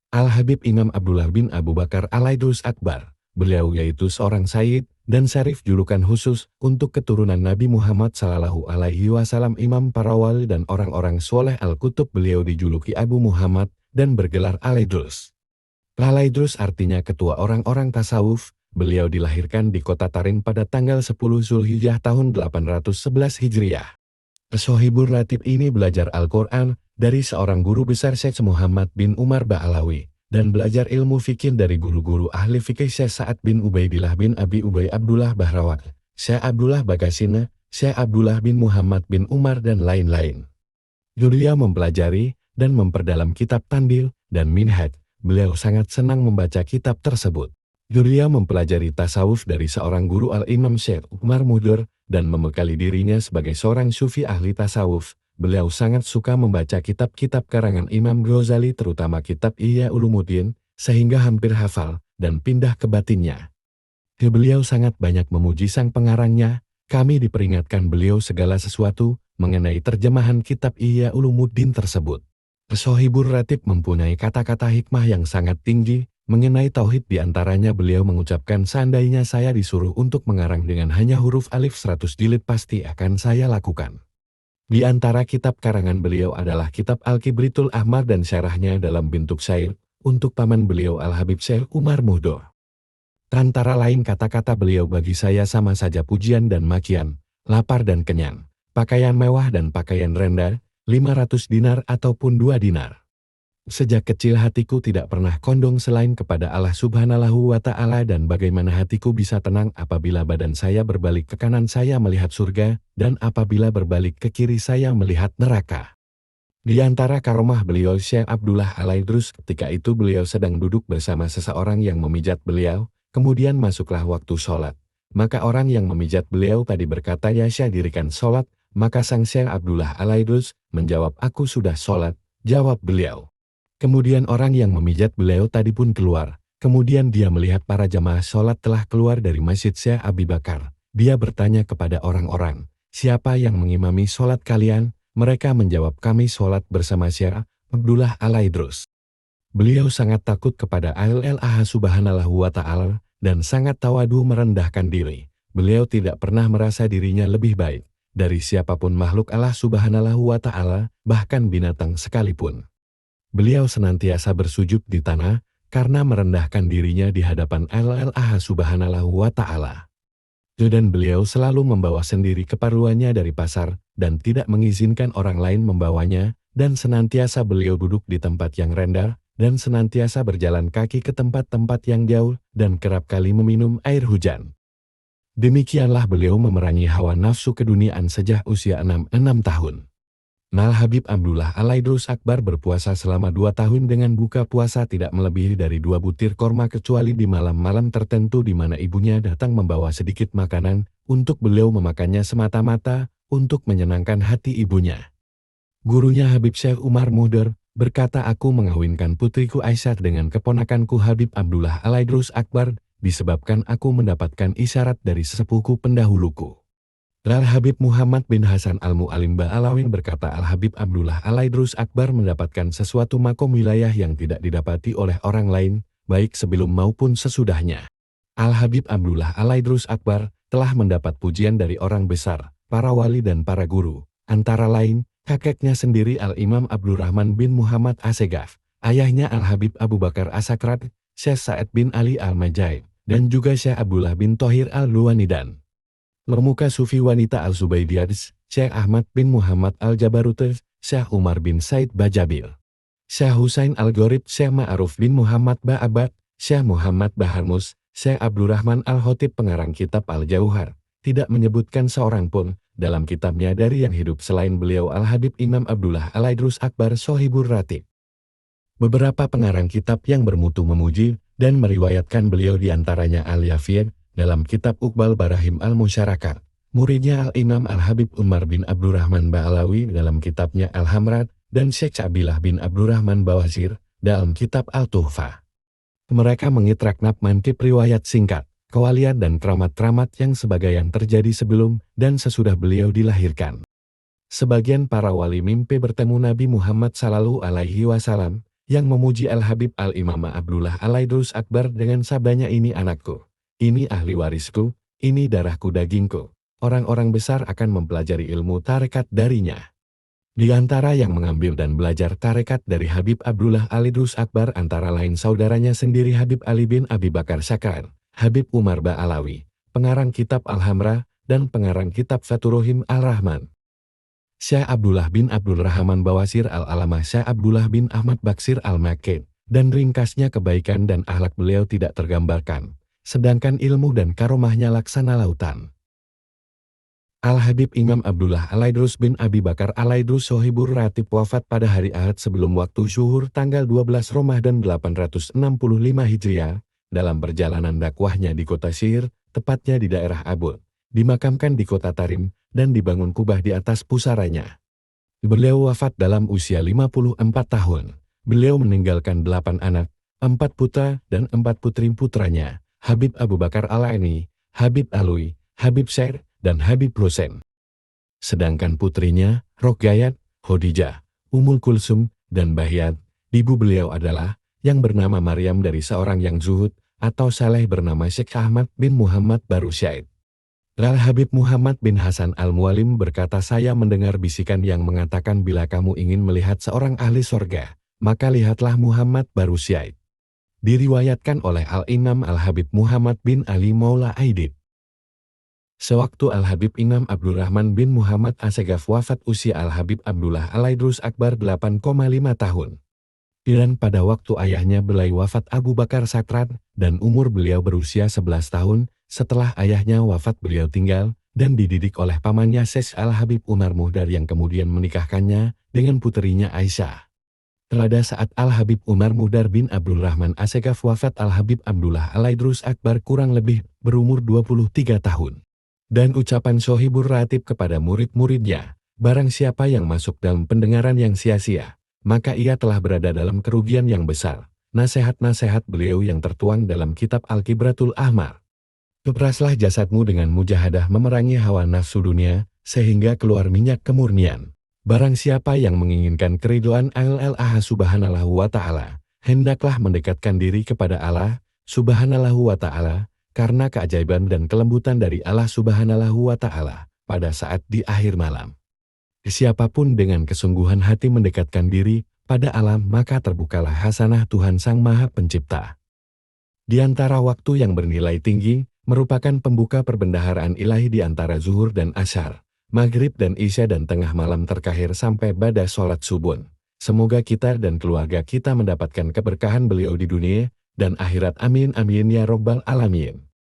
Al-Habib Imam Abdullah bin Abu Bakar Al-Aidrus Akbar. Beliau yaitu seorang sayyid dan syarif julukan khusus untuk keturunan Nabi Muhammad Sallallahu Alaihi Wasallam, imam para wali dan orang-orang soleh Al-Kutub. Beliau dijuluki Abu Muhammad dan bergelar Al-Aidrus. Al-Aidrus artinya ketua orang-orang tasawuf. Beliau dilahirkan di kota Tarim pada tanggal 10 Zulhijjah tahun 811 Hijriah. Sohibur Ratib ini belajar Al-Quran dari seorang guru besar Syekh Muhammad bin Umar Ba'alawi, dan belajar ilmu fikih dari guru-guru ahli fikih Syekh Sa'ad bin Ubaidillah bin Abi Ubay Abdullah Bahrawat, Syekh Abdullah Bagasina, Syekh Abdullah bin Muhammad bin Umar dan lain-lain. Beliau mempelajari dan memperdalam kitab Tandil dan Minhaj. Beliau sangat senang membaca kitab tersebut. Beliau mempelajari tasawuf dari seorang guru Al-Imam Syekh Umar Mudur dan membekali dirinya sebagai seorang sufi ahli tasawuf. Beliau sangat suka membaca kitab-kitab karangan Imam Ghazali, terutama kitab Ihya Ulumuddin, sehingga hampir hafal dan pindah ke batinnya. Beliau sangat banyak memuji sang pengarangnya. Kami diperingatkan beliau segala sesuatu mengenai terjemahan kitab Ihya Ulumuddin tersebut. Sohibur Ratib mempunyai kata-kata hikmah yang sangat tinggi mengenai tauhid. Di antaranya beliau mengucapkan, seandainya saya disuruh untuk mengarang dengan hanya huruf alif 100 jilid pasti akan saya lakukan. Di antara kitab karangan beliau adalah kitab Al-Kibritul Ahmar dan syarahnya dalam bentuk syair untuk paman beliau Al-Habib Syekh Umar Muhdo. Antara lain kata-kata beliau, bagi saya sama saja pujian dan makian, lapar dan kenyang, pakaian mewah dan pakaian rendah, 500 dinar ataupun 2 dinar. Sejak kecil hatiku tidak pernah condong selain kepada Allah Subhanahu wa Ta'ala, dan bagaimana hatiku bisa tenang apabila badan saya berbalik ke kanan saya melihat surga, dan apabila berbalik ke kiri saya melihat neraka. Di antara karomah beliau Syekh Abdullah Al-Aidrus, ketika itu beliau sedang duduk bersama seseorang yang memijat beliau, kemudian masuklah waktu sholat. Maka orang yang memijat beliau tadi berkata, "Ya Syekh, dirikan sholat." Maka sang Syekh Abdullah Al-Aidrus menjawab, "Aku sudah sholat." Jawab beliau. Kemudian orang yang memijat beliau tadi pun keluar. Kemudian dia melihat para jamaah sholat telah keluar dari masjid Syekh Abi Bakar. Dia bertanya kepada orang-orang, "Siapa yang mengimami sholat kalian?" Mereka menjawab, "Kami sholat bersama Syekh Abdullah Al-Aidrus." Beliau sangat takut kepada Allah Subhanahu wa Ta'ala dan sangat tawadu, merendahkan diri. Beliau tidak pernah merasa dirinya lebih baik dari siapapun makhluk Allah Subhanahu wa Ta'ala, bahkan binatang sekalipun. Beliau senantiasa bersujud di tanah karena merendahkan dirinya di hadapan Allah Subhanahu wa Ta'ala. Dan beliau selalu membawa sendiri keperluannya dari pasar dan tidak mengizinkan orang lain membawanya, dan senantiasa beliau duduk di tempat yang rendah dan senantiasa berjalan kaki ke tempat-tempat yang jauh dan kerap kali meminum air hujan. Demikianlah beliau memerangi hawa nafsu keduniaan sejak usia 6 tahun. Al-Habib Abdullah Al-Aidrus Akbar berpuasa selama 2 tahun dengan buka puasa tidak melebihi dari 2 butir korma, kecuali di malam-malam tertentu di mana ibunya datang membawa sedikit makanan untuk beliau memakannya semata-mata untuk menyenangkan hati ibunya. Gurunya Habib Syekh Umar Muhdo berkata, "Aku mengawinkan putriku Aisyah dengan keponakanku Habib Abdullah Al-Aidrus Akbar disebabkan aku mendapatkan isyarat dari sesepuhku pendahuluku." Al-Habib Muhammad bin Hasan Al-Mu'alim Ba'alawin berkata, Al-Habib Abdullah Al-Aidrus Akbar mendapatkan sesuatu makom wilayah yang tidak didapati oleh orang lain, baik sebelum maupun sesudahnya. Al-Habib Abdullah Al-Aidrus Akbar telah mendapat pujian dari orang besar, para wali dan para guru, antara lain kakeknya sendiri Al-Imam Abdurrahman bin Muhammad Assegaf, ayahnya Al-Habib Abu Bakar As-Sakrat, Syekh Sa'ad bin Ali Al-Majaib, dan juga Syekh Abdullah bin Thohir Al-Luwanidan. Pemuka sufi wanita Al-Zubaidiyah, Syekh Ahmad bin Muhammad Al-Jabarut, Syekh Umar bin Said Bajabil, Syekh Husain Al-Ghorib, Syekh Ma'aruf bin Muhammad Ba'abad, Syekh Muhammad Baharmus, Syekh Abdurrahman Al-Khotib pengarang kitab Al-Jauhar, tidak menyebutkan seorang pun dalam kitabnya dari yang hidup selain beliau Al-Habib Imam Abdullah Al-Aidrus Akbar Sohibur Ratib. Beberapa pengarang kitab yang bermutu memuji dan meriwayatkan beliau, diantaranya Al-Yafir dalam kitab Uqbal Barahim Al-Musyarakat, muridnya Al-Imam Al-Habib Umar bin Abdurrahman Ba'alawi dalam kitabnya Al-Hamrad, dan Syekh Cabilah bin Abdurrahman Bawazir dalam kitab Al-Tuhfah. Mereka mengitrak mankib riwayat singkat, kewalian dan keramat-keramat yang sebagian terjadi sebelum dan sesudah beliau dilahirkan. Sebagian para wali mimpi bertemu Nabi Muhammad Sallallahu Alaihi Wasallam, yang memuji Al-Habib Al-Imam Abdullah Alaidrus Akbar dengan sabdanya, ini anakku, ini ahli warisku, ini darahku dagingku. Orang-orang besar akan mempelajari ilmu tarekat darinya. Di antara yang mengambil dan belajar tarekat dari Habib Abdullah Alaidrus Akbar antara lain saudaranya sendiri Habib Ali bin Abi Bakar Syakran, Habib Umar Ba'alawi, pengarang kitab Al-Hamra, dan pengarang kitab Faturohim Al-Rahman. Syekh Abdullah bin Abdul Rahman Bawasir Al-Alamah Syekh Abdullah bin Ahmad Baksir Al-Makid, dan ringkasnya kebaikan dan akhlak beliau tidak tergambarkan, sedangkan ilmu dan karomahnya laksana lautan. Al-Habib Imam Abdullah Alaidrus bin Abi Bakar Alaidrus Sohibur Ratib wafat pada hari Ahad sebelum waktu syuhur tanggal 12 Ramadan 865 Hijriah, dalam perjalanan dakwahnya di kota Syir, tepatnya di daerah Abud, dimakamkan di kota Tarim, dan dibangun kubah di atas pusaranya. Beliau wafat dalam usia 54 tahun. Beliau meninggalkan 8 anak, 4 putra dan 4 putri putranya, Habib Abu Bakar Al-Aini, Habib Alwi, Habib Syekh, dan Habib Husain. Sedangkan putrinya, Roqayat, Khadijah, Ummul Kulsum, dan Bahyat, ibu beliau adalah yang bernama Maryam dari seorang yang zuhud atau saleh bernama Syekh Ahmad bin Muhammad Baru Syaid. Al-Habib Muhammad bin Hasan Al-Mualim berkata, saya mendengar bisikan yang mengatakan bila kamu ingin melihat seorang ahli sorga, maka lihatlah Muhammad Baru Syaid. Diriwayatkan oleh Al-Imam Al-Habib Muhammad bin Ali Maula Aidid. Sewaktu Al-Habib Imam Abdurrahman bin Muhammad Assegaf wafat usia Al-Habib Abdullah Alaidrus Akbar 8,5 tahun. Dan pada waktu ayahnya Belai wafat Abu Bakar Sakran, dan umur beliau berusia 11 tahun, setelah ayahnya wafat beliau tinggal, dan dididik oleh pamannya Syekh Al-Habib Umar Muhdar yang kemudian menikahkannya dengan puterinya Aisyah. Pada saat Al-Habib Umar Muhdar bin Abdul Rahman Assegaf wafat, Al-Habib Abdullah Alaidrus Akbar kurang lebih berumur 23 tahun. Dan ucapan Sohibur Ratib kepada murid-muridnya, barang siapa yang masuk dalam pendengaran yang sia-sia, maka ia telah berada dalam kerugian yang besar. Nasihat-nasihat beliau yang tertuang dalam kitab Al-Kibratul Ahmar. Peraslah jasadmu dengan mujahadah memerangi hawa nafsu dunia, sehingga keluar minyak kemurnian. Barang siapa yang menginginkan keridhaan Allah Subhanahu wa Ta'ala, hendaklah mendekatkan diri kepada Allah Subhanahu wa Ta'ala, karena keajaiban dan kelembutan dari Allah Subhanahu wa Ta'ala pada saat di akhir malam. Siapapun dengan kesungguhan hati mendekatkan diri pada alam, maka terbukalah hasanah Tuhan Sang Maha Pencipta. Di antara waktu yang bernilai tinggi, merupakan pembuka perbendaharaan ilahi di antara zuhur dan asyar, maghrib dan isya dan tengah malam terkahir sampai pada sholat subuh. Semoga kita dan keluarga kita mendapatkan keberkahan beliau di dunia dan akhirat. Amin amin ya robbal alamin.